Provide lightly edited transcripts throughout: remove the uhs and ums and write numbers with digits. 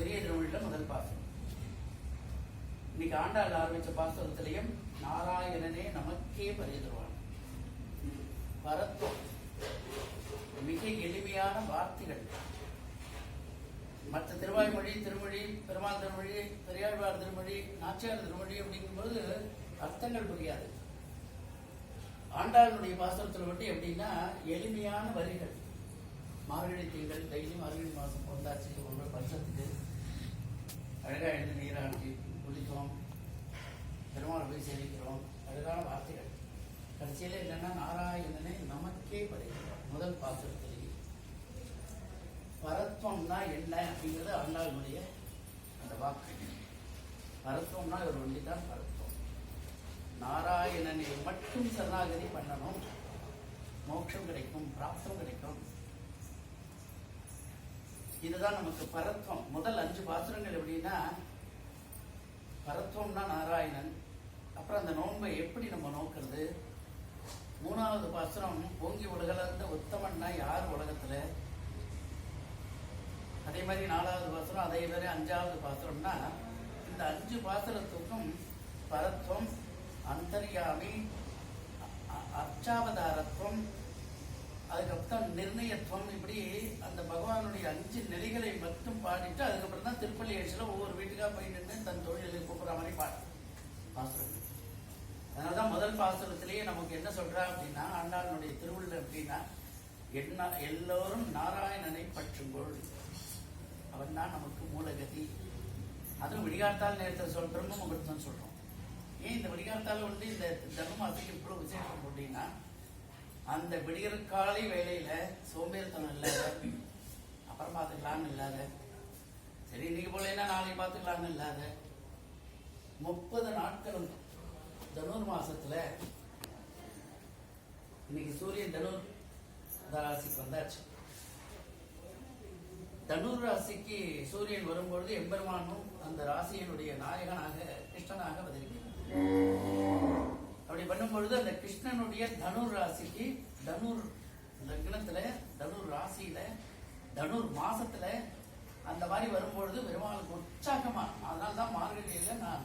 பெரிய திருமொழியில முதல் பாசனம். இன்னைக்கு ஆண்டாள் ஆரம்பிச்ச பாசனத்திலையும் நாராயணனே நமக்கே பரிந்துருவான். வரத்துவம் மிக எளிமையான வார்த்தைகள். மற்ற திருவாய்மொழி, திருமொழி, பெருமாள் திருமொழி, பெரியாழ்வார் திருமொழி, நாச்சியார் திருமொழி அப்படிங்கும்போது அர்த்தங்கள் புரியாது. ஆண்டாளுடைய பாசனத்தில் மட்டும் எப்படின்னா எளிமையான வரிகள். மார்கழி திங்கள், டெய்லி மார்கழி மாதம் பொந்தாச்சு, ஒவ்வொரு வருஷத்துக்கு அழகா எழுந்து நீராட்டி குளிக்கிறோம், பெருமாள் போய் சேவிக்கிறோம், அழகான வார்த்தைகள். கடைசியில என்னன்னா நாராயணனை நமக்கே படைக்கிறோம். முதல் பாசனத்திலேயே பரத்வம்னா என்ன அப்படிங்கிறது ஆண்டாளுடைய அந்த வாக்கு. பரத்வம்னா ஒரு ஒன்றிதான் பரத்வம். நாராயணனை மட்டும் சரணாகதி பண்ணணும், மோட்சம் கிடைக்கும், பிராப்தம் கிடைக்கும். இதுதான் நமக்கு பரத்வம். முதல் 5 பாசுரங்கள் எப்படின்னா பரத்வம்னா நாராயணன். அப்புறம் அந்த நோன்பை எப்படி நம்ம நோக்கிறது. 3வது பாசுரம் ஓங்கி உலகளந்த உத்தமன்னா யார் உலகத்துல. அதே மாதிரி 4வது பாசுரம், அதே மாதிரி 5வது பாசுரம்னா இந்த 5 பாசுரத்துக்கும் பரத்வம், அந்தர்யாமி, அர்ச்சாவதாரத்துவம், அதுக்கப்புறம் நிர்ணயத்துவம், இப்படி அந்த பகவானுடைய 5 நிலைகளை மட்டும் பாடிட்டு அதுக்கப்புறம் தான் திருப்பள்ளி எழுச்சியில் ஒவ்வொரு வீட்டுக்காக போய் நின்று தன் தொழிலுக்கு கூப்பிடுற மாதிரி பாசுரம். அதனாலதான் முதல் பாசுரத்திலேயே நமக்கு என்ன சொல்றா அப்படின்னா ஆண்டாளுடைய திருவுள்ள எப்படின்னா எல்லோரும் நாராயணனை பற்றுங்கொள், அவன் தான் நமக்கு மூலகதி. அதுவும் விடிகாத்தால் நேரத்தில் சொல்றோம், முகூர்த்தம் சொல்றோம். ஏன் இந்த விடிகாத்தால இந்த தர்மமாசத்துக்கு இவ்வளவு விசேஷம் அப்படின்னா அந்த விடியற் காலை வேலையில சோம்பேறித்தனம் இல்லாத, அப்புறம் பார்த்துக்கலான்னு இல்லாத, சரி இன்னைக்கு போலேன்னா நாளைக்கு பார்த்துக்கலான்னு இல்லாத 30 நாட்களும் தனுர் மாசத்துல இன்னைக்கு சூரியன் தனுர் ராசிக்கு வந்தாச்சு. தனுர் ராசிக்கு சூரியன் வரும்பொழுது எம்பெருமானும் அந்த ராசியினுடைய நாயகனாக கிருஷ்ணனாக அவதரிக்கிறார். அப்படி பண்ணும்பொழுது அந்த கிருஷ்ணனுடைய தனுர் ராசிக்கு, தனுர் லக்னத்துல, தனுர் ராசியில, தனுர் மாசத்துல அந்த மாதிரி வரும்பொழுது பெருமாளுக்கு உற்சாகமா. அதனால்தான் மார்கழியில நான்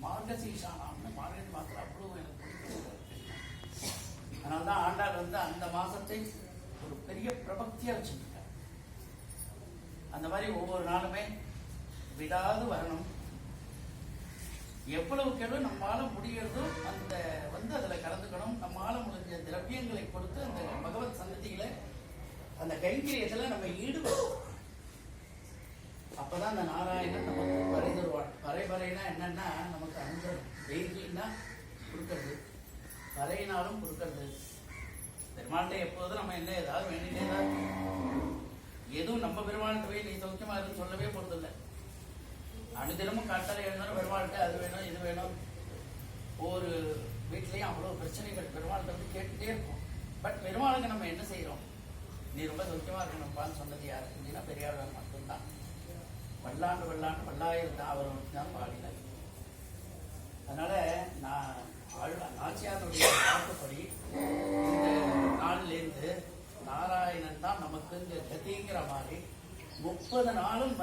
மார்கசீஷானாம்னு மார்கழி மாசத்துல அவ்வளவு எனக்கு பிடிக்கிறது. அதனால்தான் ஆண்டாள் அந்த மாசத்தை ஒரு பெரிய பிரபக்தியா வச்சுருக்கார். அந்த மாதிரி ஒவ்வொரு நாளுமே விடாது வரணும். எவ்வளவுக்கு எவ்வளவு நம்மால முடிகிறதோ அந்த அதுல கலந்துக்கணும். நம்மால முடிஞ்ச திரவியங்களை கொடுத்து அந்த பகவத் சன்னதியில அந்த கைங்கரியத்துல நம்ம ஈடுபடும். அப்பதான் அந்த நாராயணன் நமக்கு பறை தருவாள். பறைனா என்னன்னா நமக்கு அந்த வெயில்னா கொடுக்கறது, பறையினாலும் கொடுக்கறது. பெருமாள்கிட்ட எப்போதும் நம்ம என்ன ஏதாவது வேண்டியதான். எதுவும் நம்ம பெருமாள்கிட்ட போய் நீ சௌக்கியமா இருக்குன்னு சொல்லவே போறதில்லை. அனுதினமும் காட்டால எழுந்தோம் பெருமாள்கிட்ட அது வேணும் இது வேணும். ஒவ்வொரு வீட்லயும் அவ்வளவு பிரச்சனைகள் பெருமாள்கிட்ட வந்து கேட்டுட்டே இருக்கும். பட் பெருமாளுக்கு நம்ம என்ன செய்யறோம், நீ ரொம்ப சௌக்கியமா இருக்கணும்ப்பான்னு சொன்னது யாரு அப்படின்னா பெரியாழ்வார் மட்டும்தான். வல்லாண்டு பல்லாயிரம் தான் அவர் தான் பாடினார். அதனால நான் நாச்சியாருடைய வாக்குப்படி இந்த நாளிலிருந்து நாராயணன் தான் நமக்கு கதிங்கிற மாதிரி 30 நாளும்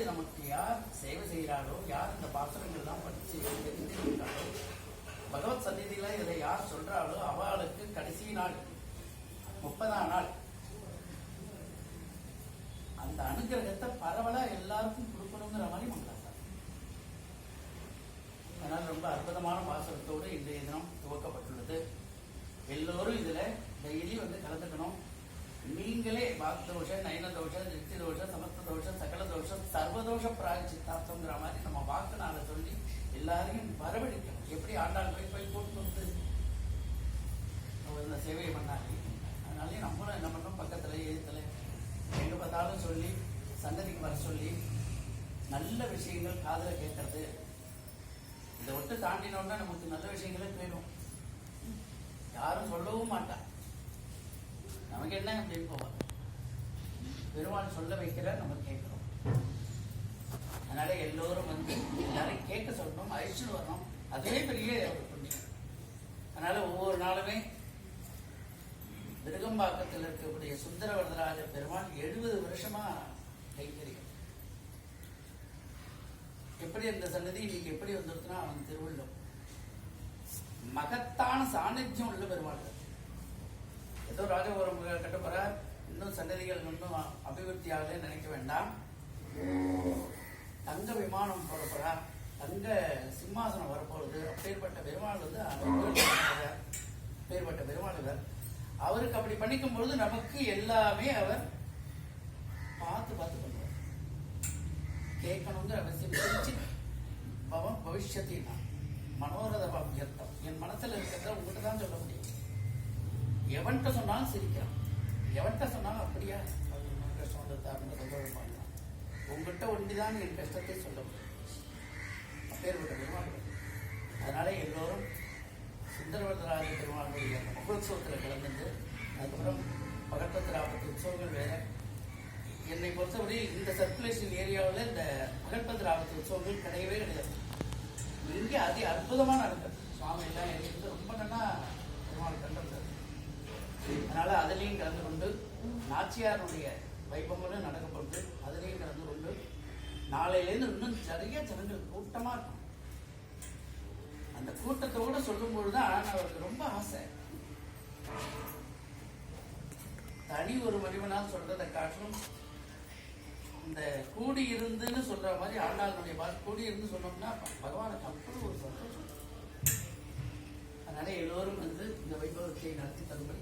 நமக்கு யார் சேவை செய்கிறாரோ, யார் இந்த பாத்திரங்கள் எல்லாம் படிச்சு தெரிஞ்சுக்கிறாரோ, பகவத் சந்நிதியில இதை யார் சொல்றாளோ அவளுக்கு கடைசி நாள் 30ஆம் நாள் அந்த அனுகிரகத்தை பரவலா எல்லாருக்கும் கொடுக்கணுங்கிற மாதிரி மங்களாசார். அதனால ரொம்ப அற்புதமான பாசனத்தோடு இன்றைய தினம் துவக்கப்பட்டுள்ளது. எல்லோரும் இதுல டெய்லி கலந்துக்கணும். நீங்களே வாக்தோஷ, நயனதோஷ, நிறுத்தி தோஷ, சமஸ்த தோஷம், சகல தோஷம், சர்வதோஷ பிராயச்சித்தார்த்தம்ங்கிற மாதிரி நம்ம வாக்குனால சொல்லி எல்லாரையும் வரவழைக்கணும். எப்படி ஆண்டாள் போய் கூட்டு வந்து இந்த சேவையை பண்ணாங்க. அதனாலே நம்மளும் என்ன பண்ணோம், பக்கத்துல எழுத்துல எங்க பார்த்தாலும் சொல்லி சன்னதிக்கு வர சொல்லி நல்ல விஷயங்கள் காதல கேட்கறது. இதை விட்டு தாண்டினோம்னா நமக்கு நல்ல விஷயங்களே போயிடும். யாரும் சொல்லவும் மாட்டான். நமக்கு என்ன அப்படின்னு போவாங்க. பெருமாள் சொல்ல வைக்கிற நம்ம கேட்கிறோம். அதனால எல்லோரும் எல்லாரையும் கேட்க சொல்லணும், அழிச்சுட்டு வரணும். அதே பெரிய ஒரு புண்ணியம். அதனால ஒவ்வொரு நாளுமே விருகம்பாக்கத்தில் இருக்கக்கூடிய சுந்தர வரதராஜ பெருமாள் 70 வருஷமா கைங்கரியம். எப்படி அந்த சன்னதி இன்னைக்கு எப்படி வந்துருக்குன்னா அவன் திருவள்ளுவர் மகத்தான சாநித்தியம் உள்ள பெருமாள். ஏதோ ராஜபுரம் கட்ட போற, இன்னும் சன்னதிகள் இன்னும் அபிவிருத்தி ஆகல நினைக்க வேண்டாம். தங்க விமானம் போட போறா, தங்க சிம்மாசனம் வரப்போகுது. அப்பேற்பட்ட பெருமாள் வந்து அப்பேற்பட்ட பெருமாள் இவர். அவருக்கு அப்படி பண்ணிக்கும் பொழுது நமக்கு எல்லாமே அவர் பார்த்து பார்த்து பண்ணுவார். கேட்கணுங்கிற அவசியம் பவம் பவிஷ்யத்தினா மனோரத பாபியர்த்தம். என் மனசுல இருக்கிறத உங்ககிட்ட தான் சொல்ல முடியும். எவன்கிட்ட சொன்னாலும் சிரிக்கிறான், எவன்கிட்ட சொன்னாலும் அப்படியா கஷ்டம் வந்ததாருன்னு சொல்லவே மாட்டான். உங்ககிட்ட ஒண்டிதான் என் கஷ்டத்தை சொல்ல முடியும். அப்பேற்பட்ட பெருமாள். அதனால எல்லோரும் சுந்தரவரதராஜ பெருமாளுடைய மகோத்சவத்தில் கலந்து, அதுக்கப்புறம் பகற்பத்து 40 உற்சவங்கள் வேற. என்னை பொறுத்தவரை இந்த சர்க்குலேஷன் ஏரியாவில் இந்த பகற்பத்து 40 உற்சவங்கள் கிடையவே கிடையாது. இங்கே அதி அற்புதமான நடக்குது. சுவாமி எல்லாம் இருந்து ரொம்ப நல்லா பெருமாள் கண்டது. அதனால அதுலேயும் கலந்து கொண்டு நாச்சியாருடைய வைபவங்களும் நடக்கப்படுது. அதுலேயும் கலந்து கொண்டு நாளையிலேருந்து இன்னும் நிறைய ஜனங்கள் கூட்டமாக இருக்கும். அந்த கூட்டத்தோடு சொல்லும் பொழுதுதான் அவருக்கு ரொம்ப ஆசை. தனி ஒரு மனிதனால் சொல்றதை காட்டிலும் இந்த கூடி இருந்துன்னு சொல்ற மாதிரி ஆண்டாளுடைய பார்த்து கூடி இருந்து சொன்னோம்னா பகவானுக்கு அப்படி ஒரு சந்தோஷம். அதனால எல்லோரும் வந்து இந்த வைபவத்தை நடத்தி தரும்படி